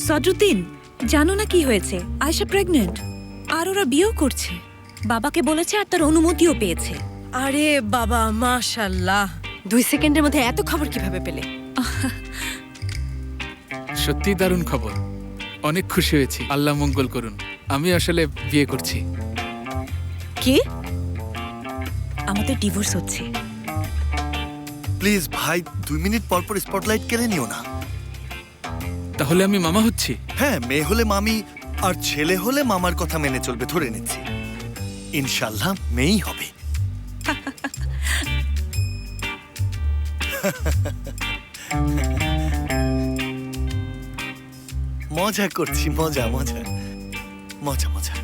সদরুদ্দিন, জানো না কি হয়েছে? আয়েশা প্রেগনেন্ট, আর ওরা বিয়েও করছে। বাবাকে বলেছে আর তার অনুমতিও পেয়েছে। আরে বাবা, মাশাআল্লাহ। 2 সেকেন্ডের মধ্যে এত খবর কিভাবে পেলে? সত্যি দারুণ খবর, অনেক খুশি হয়েছি। আল্লাহ মঙ্গল করুন। আমি আসলে বিয়ে করছি। কি? আমাদের ডিভোর্স হচ্ছে। প্লিজ ভাই, 2 মিনিট পর পর স্পটলাইট কেড়ে নিও না। তাহলে আমি মামা হচ্ছি? হ্যাঁ, মেয়ে হলে মামি আর ছেলে হলে মামার কথা মেনে চলবে, ধরে নিচ্ছি। ইনশাল্লাহ মেয়েই হবে। মজা করছি, মজা মজা মজা মজা।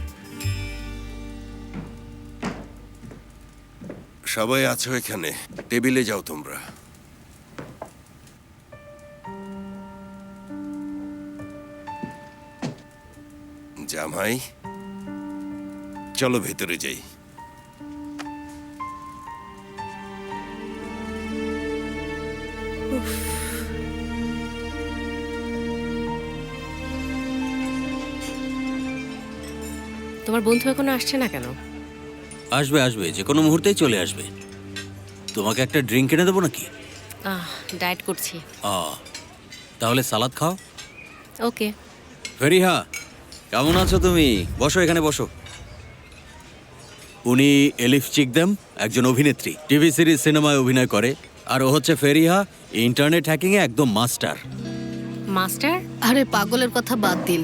সবাই আছো এখানে, টেবিলে যাও তোমরা। জামাই, চলো ভেতরে যাই। তোমার বন্ধু এখনো আসছে না কেন? আসবে আসবে, যে কোনো মুহূর্তেই চলে আসবে। তোমাকে একটা ড্রিঙ্ক এনে দেবো নাকি? ডায়েট করছি। তাহলে সালাদ খাও। ওকে। ফেরিহা, কেমন আছো তুমি? বসো, এখানে বসো। উনি এলিফ চিকদেম, একজন অভিনেত্রী, টিভি সিরিজ সিনেমায় অভিনয় করে। আর ও হচ্ছে ফেরিহা, ইন্টারনেট হ্যাকিংয়ে একদম মাস্টার। মাস্টার? আরে পাগলের কথা বাদ দিন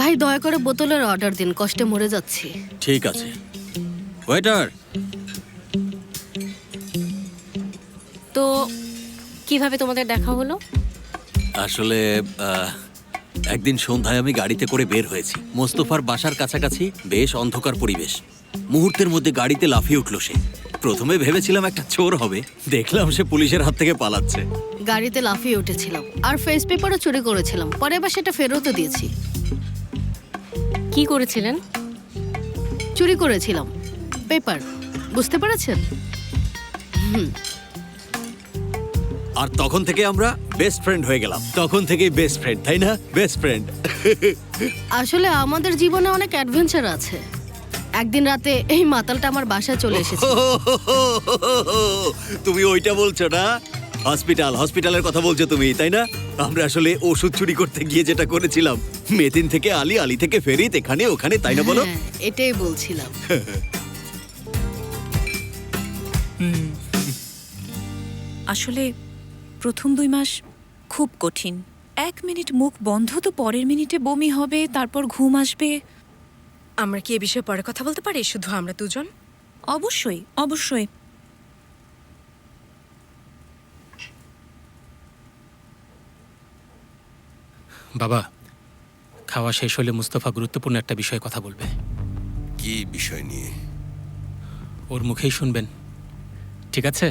ভাই, দয়া করে বোতলের অর্ডার দিন, কষ্টে মরে যাচ্ছি। ঠিক আছে ওয়েটার। তো কিভাবে তোমাদের দেখা হলো? আসলে একদিন সন্ধ্যায় আমি গাড়িতে করে বের হয়েছি। মোস্তফার বাসার কাছাকাছি বেশ অন্ধকার পরিবেশ। মুহূর্তের মধ্যে গাড়িতে লাফিয়ে উঠল সে। প্রথমে ভেবেছিলাম একটা চোর হবে, দেখলাম সে পুলিশের হাত থেকে পালাচ্ছে। গাড়িতে লাফিয়ে উঠেছিলাম আর ফেস পেপারও চুরি করেছিলাম, পরে আবার সেটা ফেরতও দিয়েছি। কি করেছিলেন? চুরি করেছিলাম পেপার, বুঝতে পেরেছেন? আর তখন থেকে আমরা বেস্ট ফ্রেন্ড হয়ে গেলাম। তখন থেকেই বেস্ট ফ্রেন্ড, তাই না? Best friend. আসলে আমাদের জীবনে অনেক অ্যাডভেঞ্চার আছে। একদিন রাতে এই মাতালটা আমার বাসায় চলে এসেছে। তুমি ওইটা বলছো না? হসপিটালের কথা বলছো তুমি, তাই না? আমরা আসলে ওষুধ চুরি করতে গিয়ে যেটা করেছিলাম, মেদিন থেকে আলী, আলী থেকে ফেরিত, এখানে ওখানে, তাই না? বলো। হ্যাঁ, এটাই বলছিলাম। আসলে প্রথম 2 মাস খুব কঠিন। 1 মিনিট মুখ বন্ধ তো পরের মিনিটে বমি হবে, তারপর ঘুম আসবে। আমরা কি এ বিষয়ে পরে কথা বলতে পারি, শুধু আমরা দুজন? অবশ্যই অবশ্যই। বাবা, খাওয়া শেষ হলে মুস্তফা গুরুত্বপূর্ণ একটা বিষয়ে কথা বলবে। কি বিষয় নিয়ে? ওর মুখেই শুনবেন, ঠিক আছে?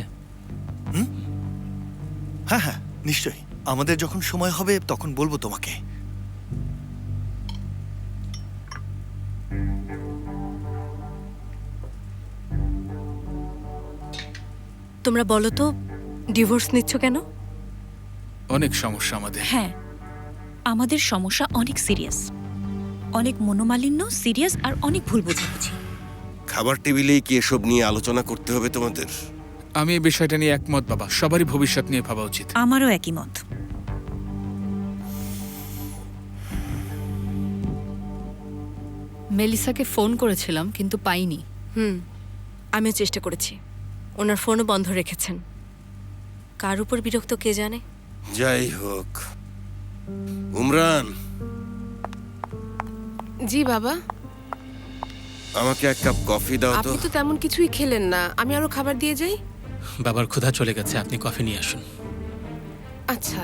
হ্যাঁ হ্যাঁ, নিশ্চয়ই। আমাদের যখন সময় হবে তখন বলবো তোমাকে। তোমরা বলো তো, ডিভোর্স নিচ্ছ কেন? অনেক সমস্যা আমাদের। হ্যাঁ, আমাদের সমস্যা অনেক সিরিয়াস, অনেক মনোমালিন্য সিরিয়াস, আর অনেক ভুল বোঝাবুঝি। খাবার টেবিলেই কি এসব নিয়ে আলোচনা করতে হবে তোমাদের? আমি এই বিষয়টা নিয়ে একমত বাবা, সবারই ভবিষ্যৎ নিয়ে ভাবা উচিত। আমারও একই মত। মেলিসাকে ফোন করেছিলাম কিন্তু পাইনি। আমিও চেষ্টা করেছি, ওনার ফোনও বন্ধ রেখেছেন। কার উপর বিরক্ত কে জানে। যাই হোক, উমরান, জি বাবা। আমাকে 1 কাপ কফি দাও তো। আপনি তো তেমন কিছুই খেলেন না, আমি আরো খাবার দিয়ে যাই? বাবার ক্ষুধা চলে গেছে, আপনি কফি নিয়ে আসুন। আচ্ছা।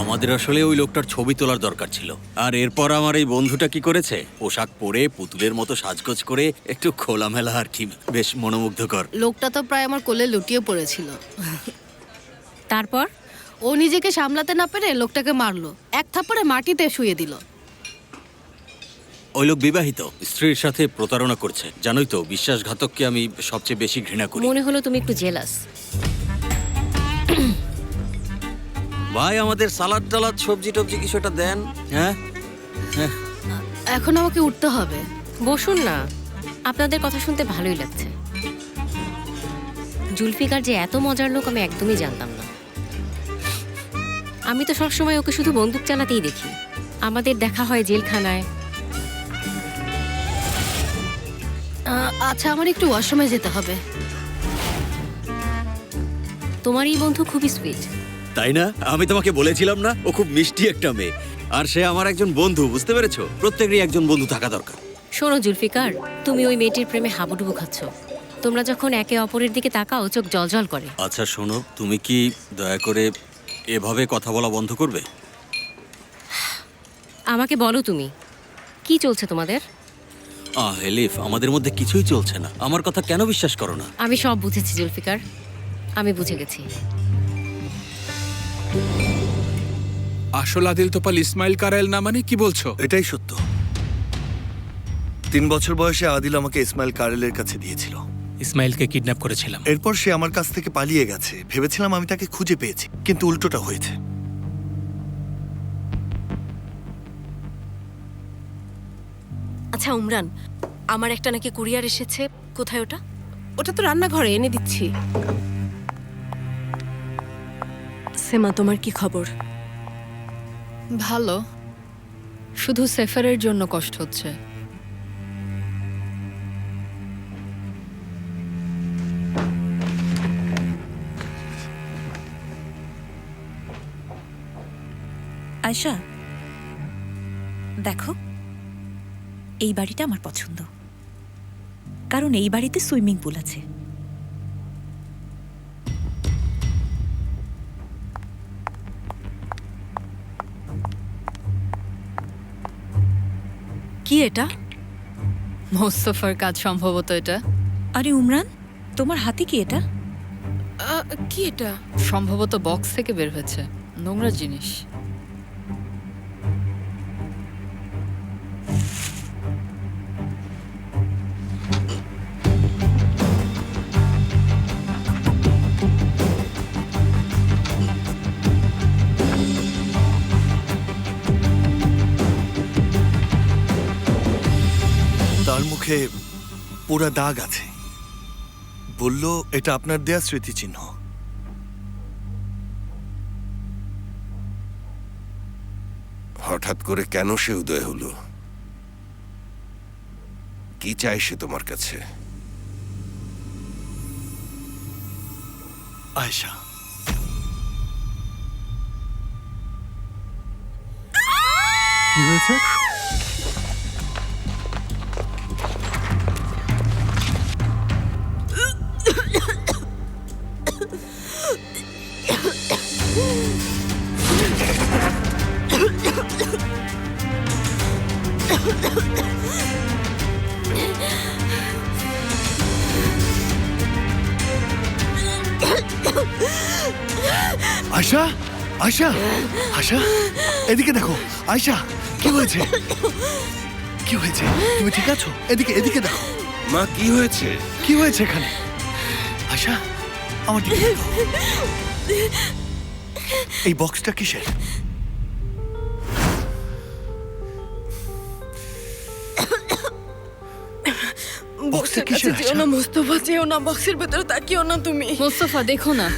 আমাদের আসলে ওই লোকটার ছবি তোলার দরকার ছিল। আর এরপর আমার এই বন্ধুটা কি করেছে, পোশাক পরে পুতুলের মতো সাজগোজ করে, একটু খোলামেলা আর কি, বেশ মনোমুগ্ধকর। লোকটা তো প্রায় আমার কোলে লুটিয়ে পড়েছিল। তারপর ও নিজেকে সামলাতে না পেরে লোকটাকে মারলো, 1 থাপ্পড়ে মাটিতে শুয়ে দিল। ওই লোক বিবাহিত, স্ত্রীর সাথে প্রতারণা করছে। জানোই তো, বিশ্বাসঘাতককে আমি সবচেয়ে বেশি ঘৃণা করি। মনে হলো তুমি একটু জেলাস। ভাই আমাদের সালাদ টালাদ সবজি টবজি কিছু একটা দেন। হ্যাঁ এখন আমাকে উঠতে হবে। বসুন না, আপনাদের কথা শুনতে ভালোই লাগছে। জুলফিকার যে এত মজার লোক আমি একদমই জানতাম না। আমি তো সবসময় ওকে শুধু বন্দুক চালাতেই দেখি। আমাদের দেখা হয় জেলখানায়। আচ্ছা, আমার একটু ওয়াশরুমে যেতে হবে। তোমার এই বন্ধু খুবই সুইট। তাই না? আমি তোমাকে বলেছিলাম না ও খুব মিষ্টি একটা মেয়ে, আর সে আমার একজন বন্ধু, বুঝতে পেরেছো? প্রত্যেকেরই একজন বন্ধু থাকা দরকার। শোনো জুলফিকার, তুমি ওই মেয়েটির প্রেমে হাবুডুবু খাচ্ছ। তোমরা যখন একে অপরের দিকে তাকাও চোখ জলজল করে। আচ্ছা শোনো, তুমি কি দয়া করে এভাবে কথা বলা বন্ধ করবে? আমাকে বলো তুমি, কি চলছে তোমাদের? এলিফ, আমাদের মধ্যে কিছুই চলছে না। আমার কথা কেন বিশ্বাস করো না? আমি সব বুঝেছি জুলফিকার, আমি বুঝে গেছি। আসল আদিল তোপাল ইসমাইল কারাইল না মানে কি বলছো? এটাই সত্য। 3 বছর বয়সে আদিল আমাকে ইসমাইল কারেলের কাছে দিয়েছিল। ইসমাইলকে কিডন্যাপ করেছিলাম। এরপর সে আমার কাছ থেকে পালিয়ে গেছে। ভেবেছিলাম আমি তাকে খুঁজে পেয়েছি, কিন্তু উল্টোটা হয়েছে। আচ্ছা উমরান, আমার একটা নাকি কুরিয়ার এসেছে, কোথায় ওটা? ওটা তো রান্নাঘরে, এনে দিচ্ছি। সেমা, তোমার কি খবর? ভালো, শুধু সেফারের জন্য কষ্ট হচ্ছে। আয়শা, দেখো, এই বাড়িটা আমার পছন্দ, কারণ এই বাড়িতে সুইমিং পুল আছে। কি এটা? মোস্তফার কাজ সম্ভবত এটা। আরে উমরান, তোমার হাতে কি এটা? কি এটা? সম্ভবত বক্স থেকে বের হয়েছে, নোংরা জিনিস। তার মুখে পুরা দাগ আছে। বলল এটা আপনার দেয়া স্মৃতিচিহ্ন। হঠাৎ করে কেন সে উদয় হলো? কি চাই সে তোমার কাছে? আয়শা, কি হয়েছে? আয়শা, আয়শা, আয়শা, এদিকে দেখো। আয়শা, কি হয়েছে? কি হয়েছে? তুমি ঠিক আছো? এদিকে, এদিকে দেখো। মা, কি হয়েছে? কি হয়েছে এখানে? আয়শা, আমার দিকে দেখো। এই বক্সটা কিসের? বক্সটা কিসের? আয়শা? মোস্তফা, যেও না, বক্সের ভেতরে তাকিও না তুমি। মোস্তফা দেখো না।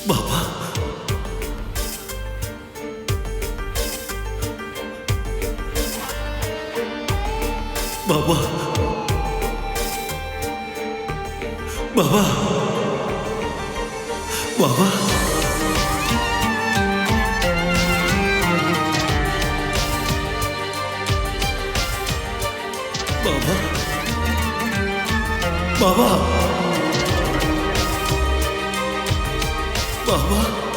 বাবা বাবা বাবা বাবা বাবা বাবা বাবা